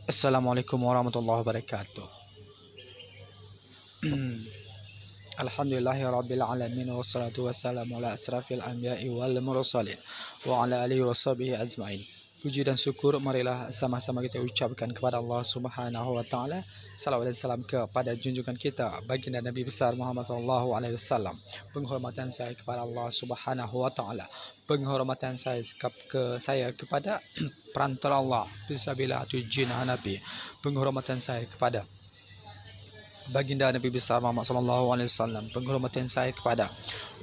Assalamualaikum warahmatullahi wabarakatuh. Alhamdulillahirabbil alamin wassalatu wassalamu ala asrafil anbiya'i wal mursalin wa ala alihi washabihi ajmain. Puji dan syukur marilah sama-sama kita ucapkan kepada Allah Subhanahu wa taala. Salawat dan salam kepada junjungan kita baginda Nabi besar Muhammad sallallahu alaihi wasallam. Penghormatan saya kepada Allah Subhanahu wa taala. Penghormatan saya kepada perantara Allah fisabilillah atau jin Hanafi. Penghormatan saya kepada baginda Nabi besar Muhammad sallallahu alaihi wasallam. Penghormatan saya kepada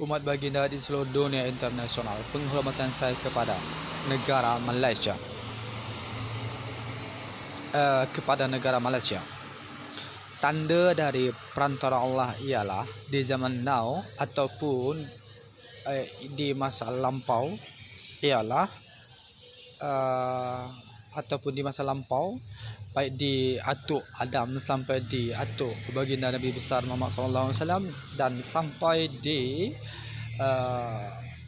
umat baginda di seluruh dunia internasional. Penghormatan saya kepada negara Malaysia. Tanda dari perantara Allah ialah di zaman now ataupun di masa lampau ialah baik di atuk Adam sampai di atuk baginda Nabi besar Muhammad sallallahu alaihi wasallam dan sampai di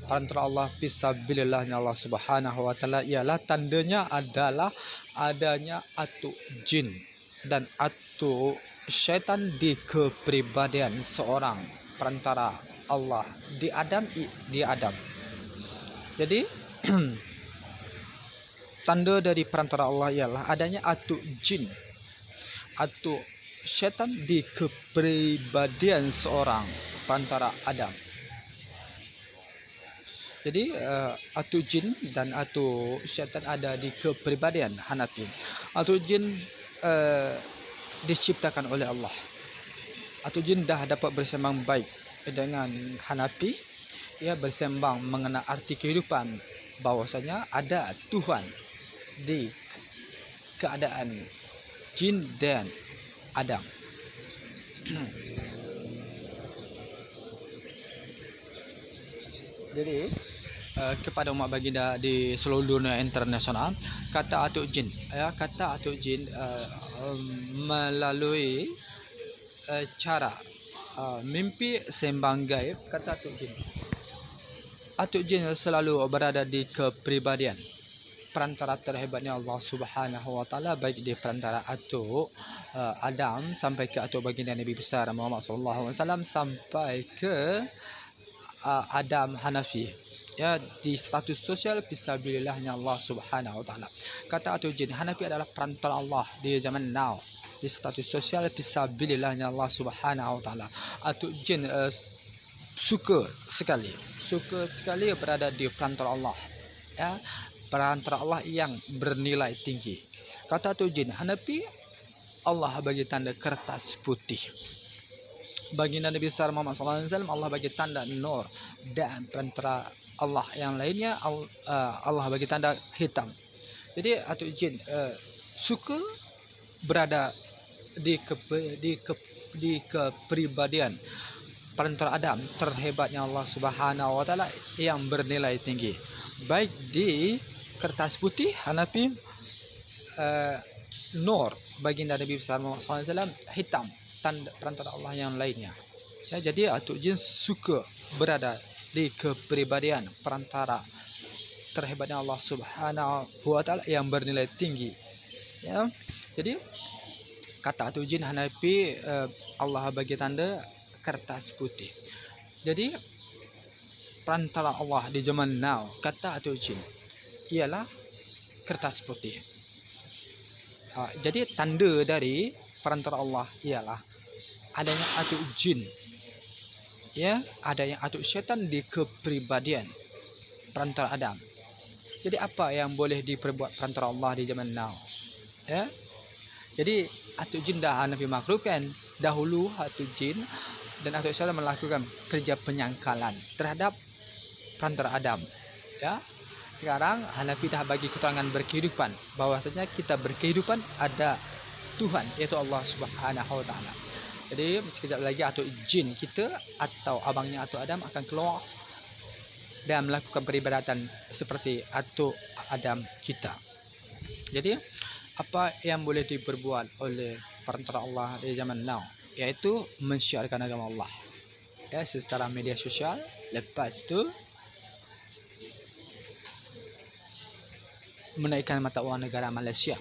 perantara Allah fisabilillahnya Allah Subhanahu wa taala ialah tandanya adalah adanya atuk jin dan atuk syaitan di kepribadian seorang perantara Allah di Adam. Jadi tanda dari perantara Allah ialah adanya atuk jin, atuk syaitan di kepribadian seorang perantara Adam. Jadi atuk jin dan atuk syaitan ada di kepribadian Hanafi. Atuk jin diciptakan oleh Allah. Atuk jin dah dapat bersembang baik dengan Hanafi. Ia bersembang mengenai arti kehidupan, bahwasanya ada Tuhan di keadaan jin dan Adam. Jadi kepada umat baginda di seluruh dunia internasional, kata atuk jin melalui cara mimpi sembang gaib. Kata atuk jin selalu berada di kepribadian perantara terhebatnya Allah Subhanahu wa taala, baik di perantara atuk Adam sampai ke atuk baginda Nabi besar Muhammad sallallahu alaihi wasallam sampai ke Adam Hanafi, ya, di status sosial fisabilillahnya Allah Subhanahu wa taala. Kata atuk jin, Hanafi adalah perantara Allah di zaman now, di status sosial fisabilillahnya Allah Subhanahu wa taala. Atuk jin suka sekali berada di perantara Allah, ya, perantara Allah yang bernilai tinggi. Kata atuk jin, Hanafi Allah bagi tanda kertas putih. Baginda Nabi besar Muhammad sallallahu alaihi wasallam Allah bagi tanda nur, dan perantara Allah yang lainnya Allah bagi tanda hitam. Jadi atuk jin suka berada di kepribadian perantara Adam terhebatnya Allah Subhanahu wa taala yang bernilai tinggi, baik di kertas putih Hanafi, nur baginda Nabi besar Muhammad sallallahu alaihi wasallam hitam, tanda perantara Allah yang lainnya. Ya, jadi atuk jin suka berada di kepribadian perantara terhebatnya Allah Subhanahu wa taala yang bernilai tinggi. Ya, jadi kata atuk jin Hanafi Allah bagi tanda kertas putih. Jadi perantara Allah di zaman now, kata atuk jin, ialah kertas putih. Jadi tanda dari perantara Allah ialah adanya atuk jin, ya, adanya atuk syaitan di kepribadian perantara Adam. Jadi apa yang boleh diperbuat perantara Allah di zaman now, ya? Jadi atuk jin dah Hanafi makhlukkan. Dahulu atuk jin dan atuk syaitan melakukan kerja penyangkalan terhadap perantara Adam, ya. Sekarang Hanafi dah bagi keterangan berkehidupan, bahwasanya kita berkehidupan ada Tuhan, iaitu Allah Subhanahu wa taala. Jadi sekejap lagi atuk jin kita atau abangnya atuk Adam akan keluar dan melakukan peribadatan seperti atuk Adam kita. Jadi apa yang boleh diperbuat oleh perantara Allah di zaman now, iaitu mensyiarkan agama Allah, ya, secara media sosial. Lepas tu menaikkan mata wang negara Malaysia.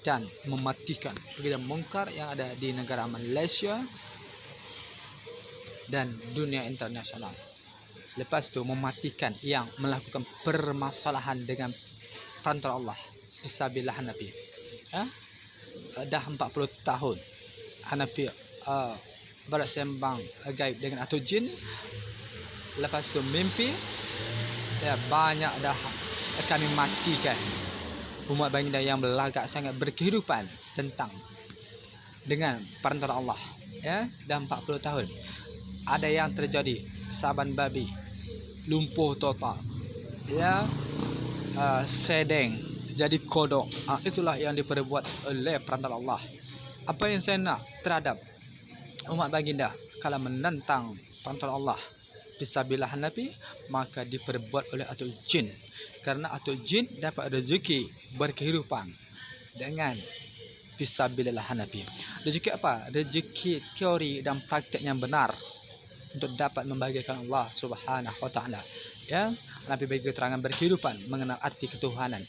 dan mematikan pekerjaan mungkar yang ada di negara Malaysia dan dunia internasional. Lepas tu mematikan yang melakukan permasalahan dengan perantara Allah. Fisabilillah Hanafi. Dah 40 tahun Hanafi bersembang gaib dengan atau jin. Lepas tu mimpi, banyak dah kami matikan umat baginda yang belagak sangat berkehidupan tentang dengan perantara Allah. Dah 40 tahun. Ada yang terjadi saban babi, lumpuh total, sedeng, jadi kodok. Itulah yang diperbuat oleh perantara Allah. Apa yang saya nak terhadap umat baginda kalau menentang perantara Allah fisabilillah Hanafi, maka diperbuat oleh atuk jin. Karena atuk jin dapat rezeki berkehidupan dengan fisabilillah Hanafi. Rezeki apa? Rezeki teori dan praktik yang benar untuk dapat membahagiakan Allah Subhanahu wa taala. Hanafi bagi keterangan berkehidupan mengenal arti ketuhanan.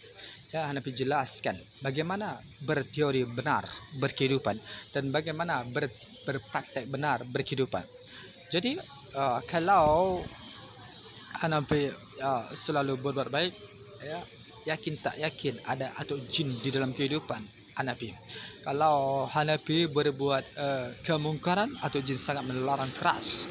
Hanafi jelaskan bagaimana berteori benar berkehidupan dan bagaimana berpraktek benar berkehidupan. Jadi kalau Hanafi selalu berbuat baik, yakin tak yakin ada atau jin di dalam kehidupan Hanafi. Kalau Hanafi berbuat kemungkaran, atau jin sangat melarang keras.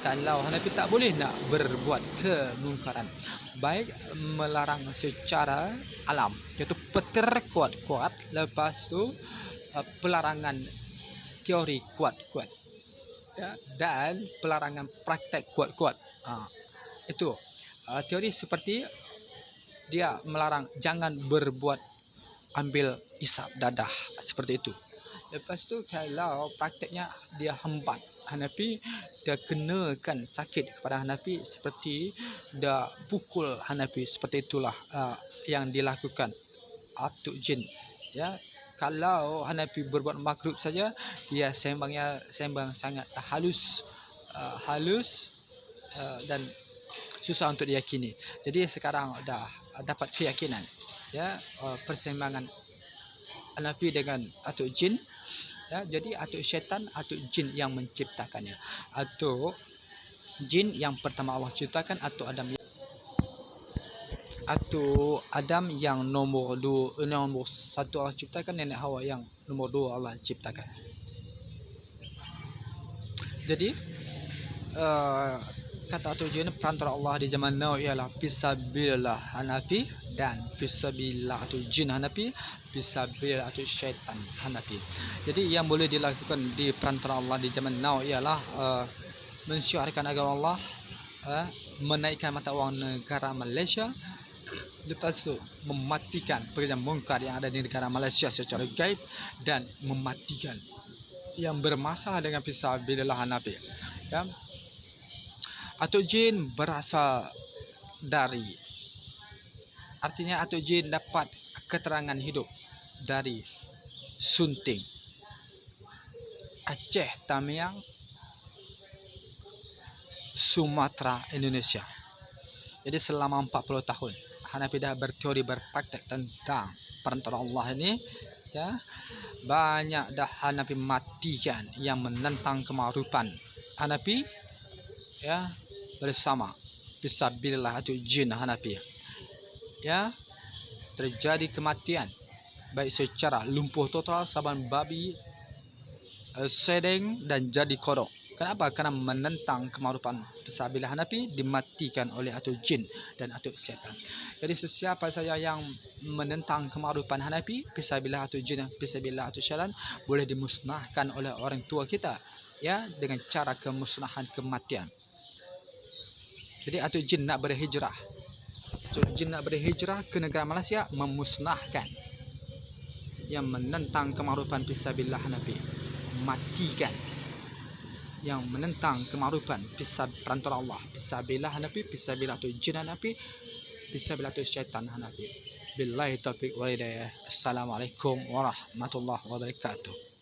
Kalau Hanafi tak boleh nak berbuat kemungkaran, baik melarang secara alam, iaitu petir kuat-kuat, lepas tu pelarangan teori kuat-kuat, dan pelarangan praktek kuat-kuat. Itu teori seperti dia melarang jangan berbuat ambil isap dadah, seperti itu. Lepas tu kalau prakteknya dia hembat Hanafi, dia kenakan sakit kepada Hanafi, seperti dia pukul Hanafi, seperti itulah yang dilakukan atuk jin. Kalau Hanafi berbuat makruh saja, dia sembang sangat halus, dan susah untuk diyakini. Jadi sekarang dah dapat keyakinan, persembangan Hanafi dengan atuk jin. Jadi atuk syaitan, atuk jin yang menciptakannya. Atuk jin yang pertama Allah ciptakan, atuk Adam yang nombor 1 Allah ciptakan, nenek Hawa yang nombor 2 Allah ciptakan. Jadi kata atuk jin perantara Allah di zaman now ialah fisabilillah Hanafi dan fisabilillah atuk jin Hanafi, fisabilillah atuk syaitan Hanafi. Jadi yang boleh dilakukan di perantara Allah di zaman now ialah mensyiarkan agama Allah, menaikkan mata wang negara Malaysia. Lepas tu mematikan pekerjaan mungkar yang ada di negara Malaysia secara gaib, dan mematikan yang bermasalah dengan fisabilillah Hanafi. Atuk jin berasal dari, artinya atuk jin dapat keterangan hidup dari Sunting, Aceh, Tamiang, Sumatera, Indonesia. Jadi selama 40 tahun Hanafi dah berteori, berpraktek tentang perantara Allah ini. Banyak dah Hanafi matikan yang menentang kema'rufan Hanafi, bersama fisabilillah atuk jin Hanafi. Terjadi kematian baik secara lumpuh total, saban babi, sedeng, dan jadi kodok. Kenapa? Kerana menentang kema'rufan fisabilillah Hanafi, dimatikan oleh atuk jin dan atuk syaitan. Jadi sesiapa saja yang menentang kema'rufan Hanafi, fisabilillah atuk jin, fisabilillah atuk syaitan, boleh dimusnahkan oleh orang tua kita, dengan cara kemusnahan kematian. Jadi atuk jin nak berhijrah, ke negara Malaysia, memusnahkan yang menentang kema'rufan fisabilillah Hanafi, matikan yang menentang kema'rufan perantara Allah, fisabilillah Hanafi, fisabilillah atuk jin Hanafi, fisabilillah atuk syaitan Hanafi. Billahi taufiq wal hidayah. Assalamualaikum warahmatullahi wabarakatuh.